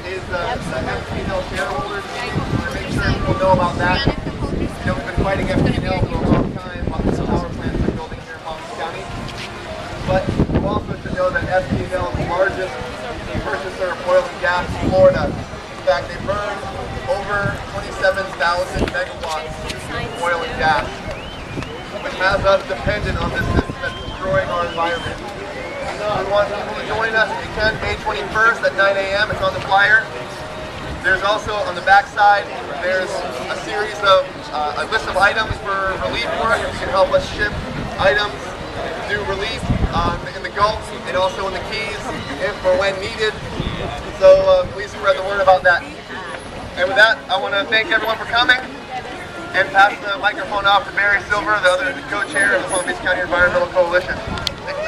is the FPL shareholders. To make sure people know about that. You know, we've been fighting FPL for a long time on this power plant they're building here in Palm Beach County. But you also should know that FPL is the largest purchaser of oil and gas in Florida. In fact, they burn over 27,000 megawatts of oil and gas, which has us dependent on this system that's destroying our environment. We want people to join us if you can, May 21st at 9 a.m. It's on the flyer. There's also on the back side, there's a series of a list of items for relief work. If you can help us ship items to do relief in the Gulf and also in the Keys if or when needed. So please spread the word about that. And with that, I want to thank everyone for coming and pass the microphone off to Barry Silver, the other co-chair of the Palm Beach County Environmental Coalition. Thank you.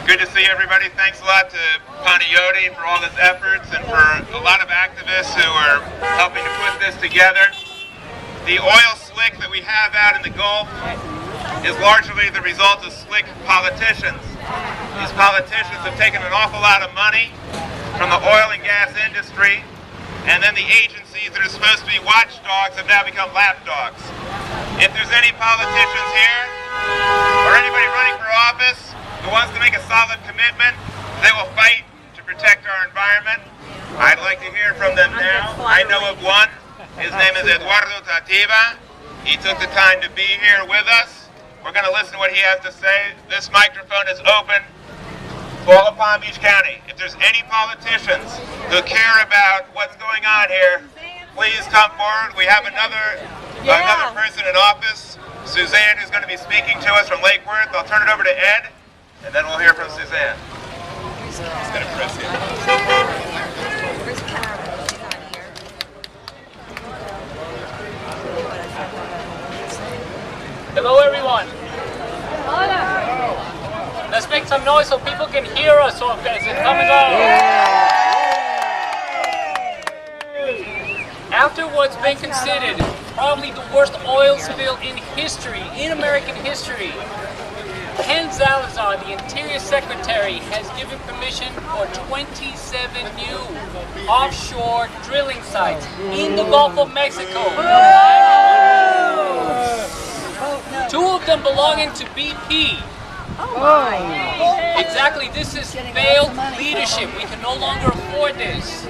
Good to see everybody. Thanks a lot to Panayoti for all his efforts and for a lot of activists who are helping to put this together. The oil slick that we have out in the Gulf is largely the result of slick politicians. These politicians have taken an awful lot of money from the oil and gas industry, and then the agencies that are supposed to be watchdogs have now become lapdogs. If there's any politicians here, or anybody running for office, who wants to make a solid commitment, they will fight to protect our environment. I'd like to hear from them now. I know of one. His name is Eduardo Tativa. He took the time to be here with us. We're going to listen to what he has to say. This microphone is open to all of Palm Beach County. If there's any politicians who care about what's going on here, please come forward. We have another person in office, Suzanne, who's going to be speaking to us from Lake Worth. I'll turn it over to Ed, and then we'll hear from Suzanne. He's going to press it. Hello everyone. Let's make some noise so people can hear us so as it comes on. After what's been considered probably the worst oil spill in history, in American history, Ken Salazar, the Interior Secretary, has given permission for 27 new offshore drilling sites in the Gulf of Mexico. Two of them belonging to BP. Oh my. Exactly, this is failed leadership. We can no longer afford this.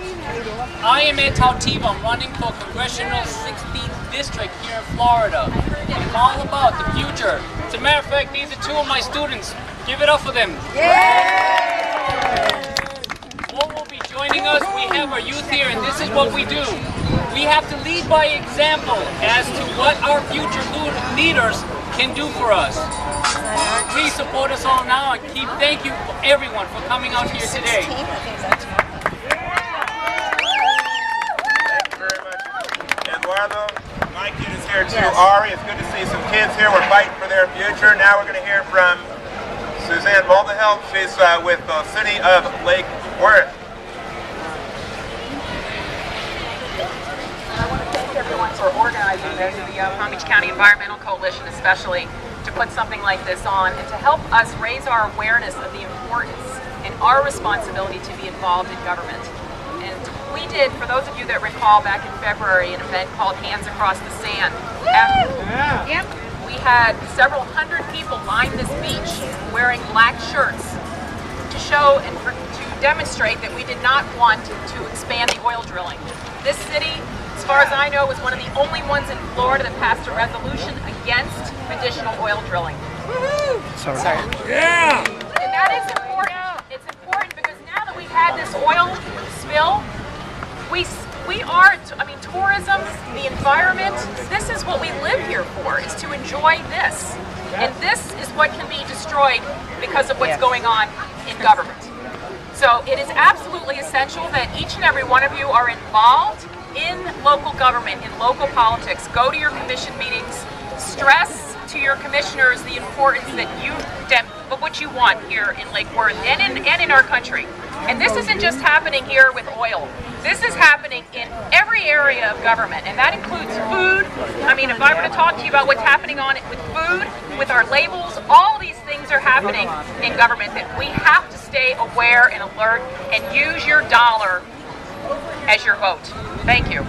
I am Ed Tativa. I'm running for Congressional 16th District here in Florida. I'm all about the future. As a matter of fact, these are two of my students. Give it up for them. What will be joining us? We have our youth here, and this is what we do. We have to lead by example as to what our future leaders can do for us. Please support us all now, and thank you everyone for coming out here today. Thank you very much, Eduardo. My kid is here too, Ari. It's good to see some kids here. We're fighting for their future. Now we're going to hear from Suzanne Mulderhill. She's with the city of Lake Worth. I want to thank everyone for organizing this, the Palm Beach County Environmental Coalition especially, to put something like this on and to help us raise our awareness of the importance and our responsibility to be involved in government. And we did, for those of you that recall, back in February, an event called Hands Across the Sand. We had several hundred people line this beach wearing black shirts to show and to demonstrate that we did not want to expand the oil drilling. This city, as far as I know, was one of the only ones in Florida that passed a resolution against additional oil drilling. Woohoo! Sorry. Yeah! And that is important. It's important because now that we've had this oil spill, we are, tourism, the environment, this is what we live here for, is to enjoy this. And this is what can be destroyed because of what's going on in government. So it is absolutely essential that each and every one of you are involved in local government, in local politics. Go to your commission meetings, stress to your commissioners the importance of what you want here in Lake Worth and in our country. And this isn't just happening here with oil. This is happening in every area of government, and that includes food. If I were to talk to you about what's happening on it with food, with our labels, all these things are happening in government that we have to stay aware and alert and use your dollar as your vote. Thank you.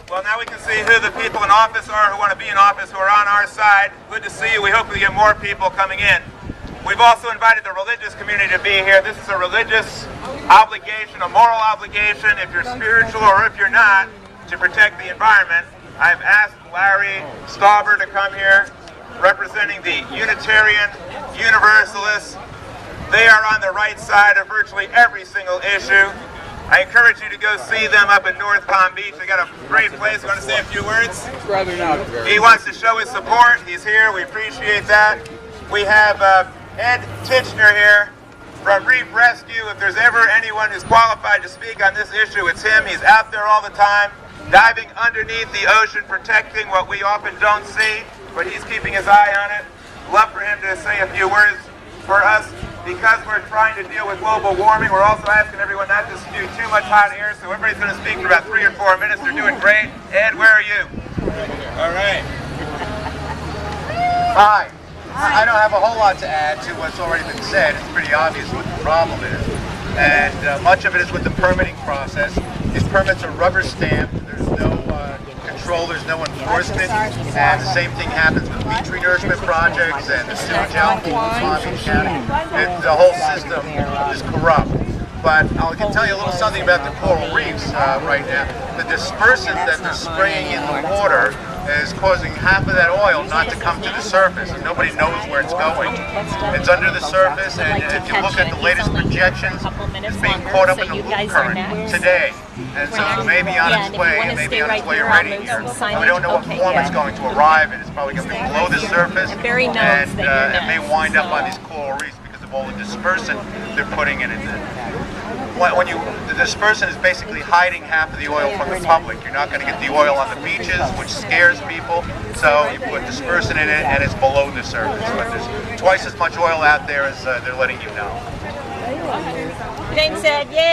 Well, now we can see who the people in office are who want to be in office, who are on our side. Good to see you. We hope we get more people coming in. We've also invited the religious community to be here. This is a religious obligation, a moral obligation, if you're spiritual or if you're not, to protect the environment. I've asked Larry Stauber to come here, representing the Unitarian Universalists. They are on the right side of virtually every single issue. I encourage you to go see them up in North Palm Beach. They got a great place. Want to say a few words? He wants to show his support. He's here. We appreciate that. We have Ed Titchener here from Reef Rescue. If there's ever anyone who's qualified to speak on this issue, it's him. He's out there all the time, diving underneath the ocean, protecting what we often don't see, but he's keeping his eye on it. Love for him to say a few words for us. Because we're trying to deal with global warming, we're also asking everyone not to spew too much hot air, so everybody's going to speak for about 3 or 4 minutes. They're doing great. Ed, where are you? All right. Hi. I don't have a whole lot to add to what's already been said. It's pretty obvious what the problem is. And much of it is with the permitting process. These permits are rubber stamped. There's no control, there's no enforcement. And the same thing happens with beach renourishment projects and the sewage outflow in Palm Beach County. The whole system is corrupt. But I can tell you a little something about the coral reefs right now. The dispersant that they're spraying in the water is causing half of that oil not to come to the surface, and nobody knows where it's going. It's under the surface, and if you look at the latest projections, it's being caught up in the loop current today. And so it may be on its way, and maybe on its way already here. We don't know what form it's going to arrive in. It's probably going to be below the surface, and it may wind up on these coral reefs because of all the dispersant they're putting in it. The dispersant is basically hiding half of the oil from the public. You're not going to get the oil on the beaches, which scares people. So you put dispersant in it, and it's below the surface. But there's twice as much oil out there as they're letting you know. James said, yay!